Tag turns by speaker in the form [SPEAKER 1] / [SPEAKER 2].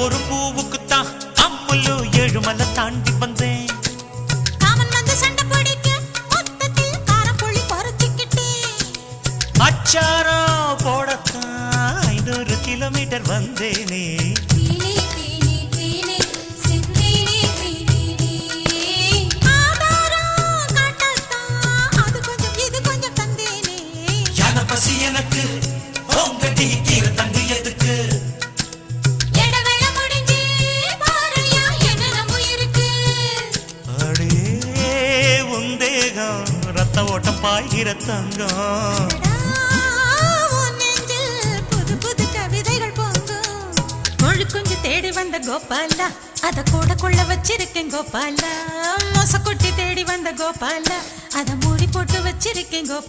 [SPEAKER 1] ஒரு பூவுக்குத்தான் அம்முலு ஏழுமலை தாண்டி வந்தேன்.
[SPEAKER 2] காமன் வந்து சண்டை பிடிக்க மொத்தத்தில் காரப்பொழி குறைச்சிக்கிட்டேன்.
[SPEAKER 1] அச்சாரம் போடத்தான் 500 கிலோமீட்டர் வந்தேனே. பசி எனக்கு உங்கடி கீர தங்கு எதுக்கு
[SPEAKER 2] எடவேள முடிஞ்சு பாறையா என்ன நம்ம இருக்கு.
[SPEAKER 1] அடே உந்தேகம் ரத்த ஓட்டம் பாய்கிற தங்கம்.
[SPEAKER 2] புது புது கவிதைகள் பொங்கும். மொழி கொஞ்சம் தேடி வந்த கோபாலா அத கூட கொள்ள வச்சிருக்கேன் கோபாலா. மொசக்குட்டி தேடி வந்த கோபாலா அத மூடி போட்டு வச்சிருக்கேன் கோபாலா.